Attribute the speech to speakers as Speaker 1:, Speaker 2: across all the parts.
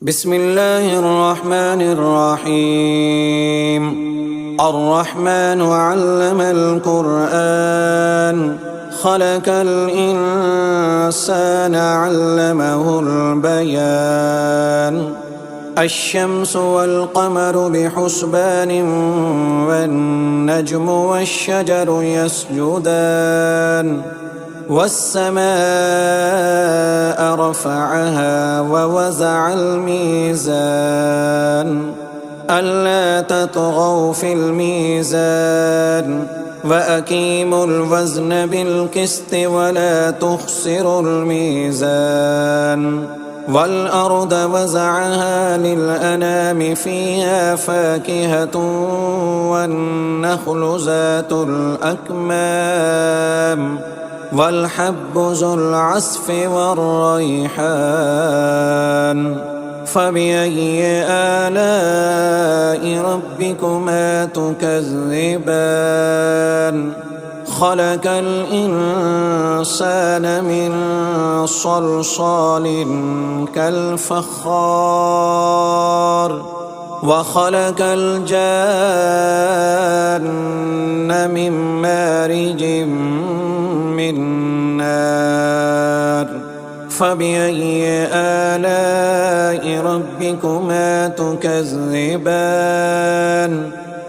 Speaker 1: بسم الله الرحمن الرحيم. الرحمن علم القرآن خلق الإنسان علمه البيان. الشمس والقمر بحسبان والنجم والشجر يسجدان والسماء رفعها ووزع الميزان ألا تطغوا في الميزان وأقيموا الوزن بالقسط ولا تخسروا الميزان. والأرض وزعها للأنام فيها فاكهة والنخل ذات الأكمام والحب ذو العصف والريحان. فبأي آلاء ربكما تكذبان؟ خلق الإنسان من صلصال كالفخار وخلق الجان من مارج من نار. فبأي آلاء ربكما تكذبان؟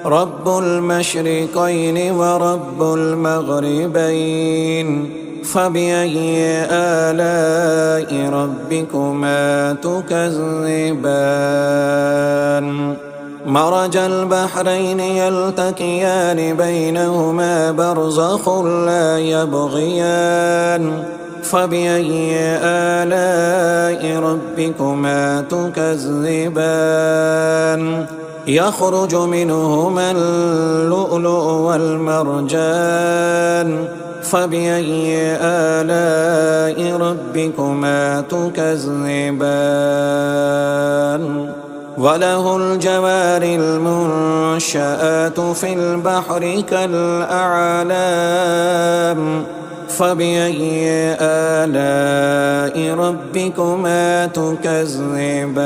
Speaker 1: رب المشرقين ورب المغربين. فبأي آلاء ربكما تكذبان؟ مرج البحرين يلتقيان بينهما برزخ لا يبغيان. فبأي آلاء ربكما تكذبان؟ يخرج منهما اللؤلؤ والمرجان. فبأي آلاء ربكما تكذبان؟ وله الجوار المنشآت في البحر كالأعلام. فبأي آلاء ربكما تكذبان؟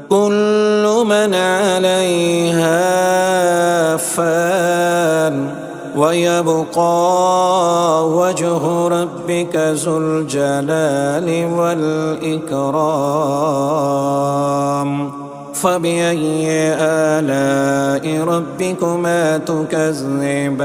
Speaker 1: كل من عليها فان ويبقى وجه ربك ذو الجلال والإكرام. فبأي آلاء ربكما تكذبان؟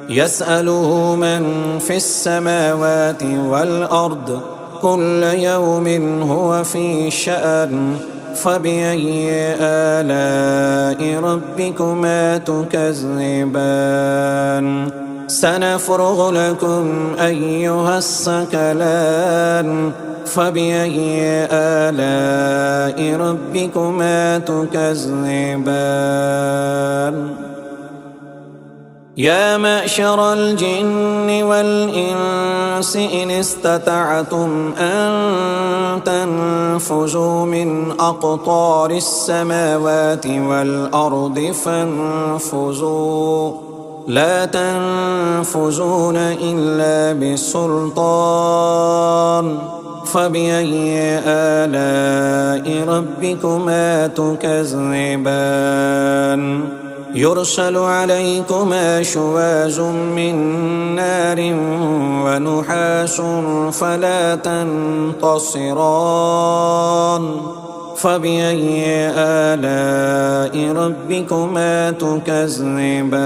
Speaker 1: يسأله من في السماوات والأرض كل يوم هو في شأن. فبأي آلاء ربكما تكذبان؟ سنفرغ لكم أيها الثقلان. فبأي آلاء ربكما تكذبان؟ يا معشر الجن والإنس إن استطعتم أن تنفذوا من أقطار السماوات والأرض فانفذوا لا تنفذون إلا بسلطان. فبأي آلاء ربكما تكذبان؟ يرسل عليكما شواظ من نار ونحاس فلا تنتصران. فبأي آلاء ربكما تكذبان؟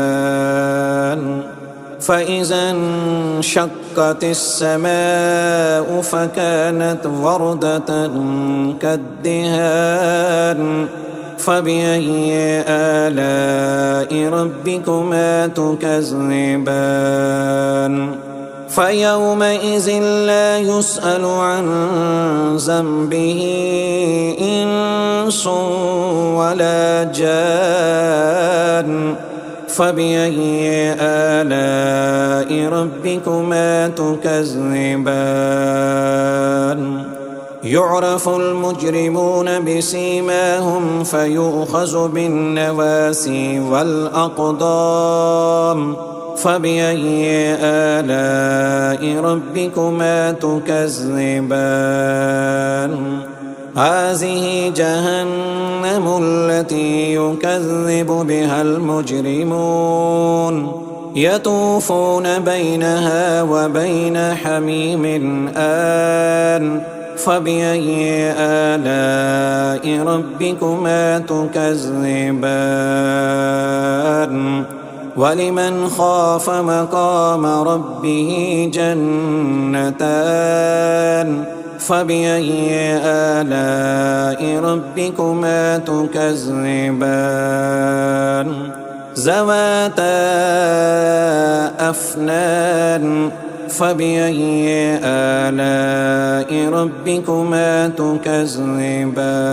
Speaker 1: فإذا انشقت السماء فكانت وردة كالدهان. فبأي آلاء ربكما تكذبان؟ فيومئذ لا يسأل عن ذنبه إنس ولا جان. فبأي آلاء ربكما تكذبان؟ يعرف المجرمون بسيماهم فيؤخذ بالنواسي والأقدام. فبأي آلاء ربكما تكذبان هذه جهنم التي يكذب بها المجرمون يطوفون بينها وبين حميم آن فبأي آلاء ربكما تكذبان ولمن خاف مقام ربه جنتان فبأي آلاء ربكما تكذبان ذواتا أفنان فبأي آلاء ربكما تكذبان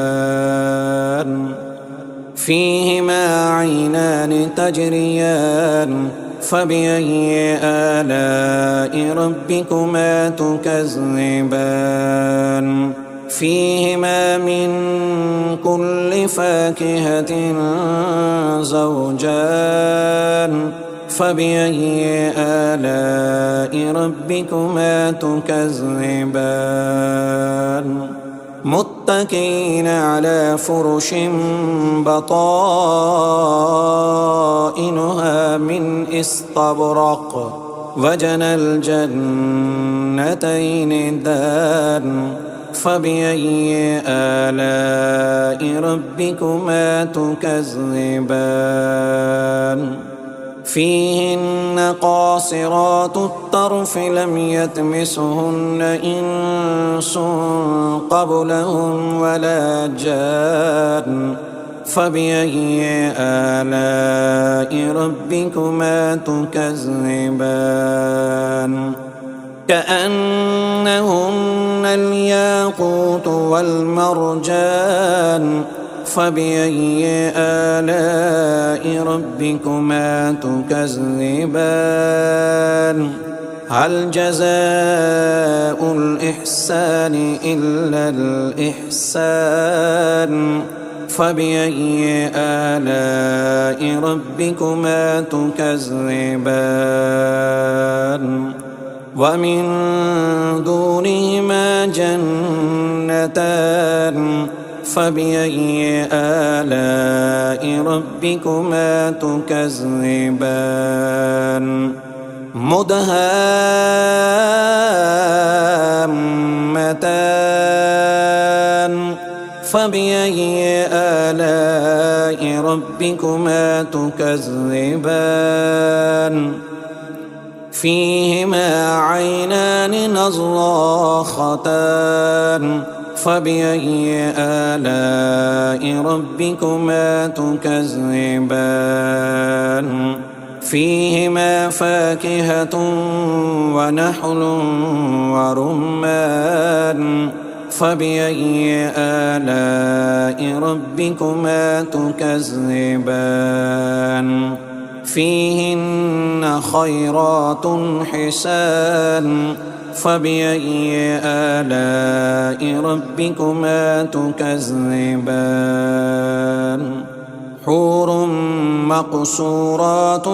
Speaker 1: فيهما عينان تجريان فبأي آلاء ربكما تكذبان فيهما من كل فاكهة زوجان فبأي آلاء ربكما تكذبان متكئين على فرش بطائنها من استبرق وجنى الجنتين دان فبأي آلاء ربكما تكذبان فيهن قاصرات الطرف لم يطمثهن إنس قبلهم ولا جان فبأي آلاء ربكما تكذبان كأنهن الياقوت والمرجان فبأي آلاء ربكما تكذبان هل جزاء الإحسان إلا الإحسان فبأي آلاء ربكما تكذبان ومن دونهما جنتان فبأي آلاء ربكما تكذبان مدهامتان فبأي آلاء ربكما تكذبان فيهما عينان نضاختان فبأي آلاء ربكما تكذبان فيهما فاكهة ونحل ورمان فبأي آلاء ربكما تكذبان فيهن خيرات حسان فبأي آلاء ربكما تكذبان حور مقصورات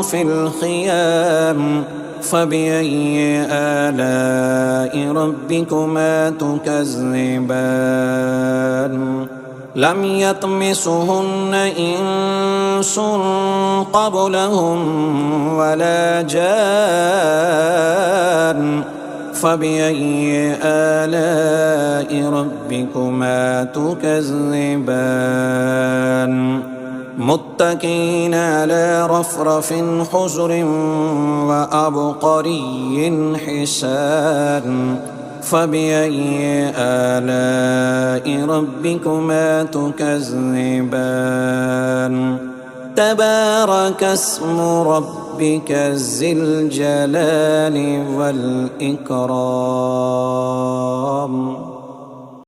Speaker 1: في الخيام فبأي آلاء ربكما تكذبان لم يطمثهن إنس قبلهم ولا جان فبأي آلاء ربكما تكذبان متكئين على رفرف خضر وعبقري حسان فبأي آلاء ربكما تكذبان تبارك اسم ربك ذي الجلال والإكرام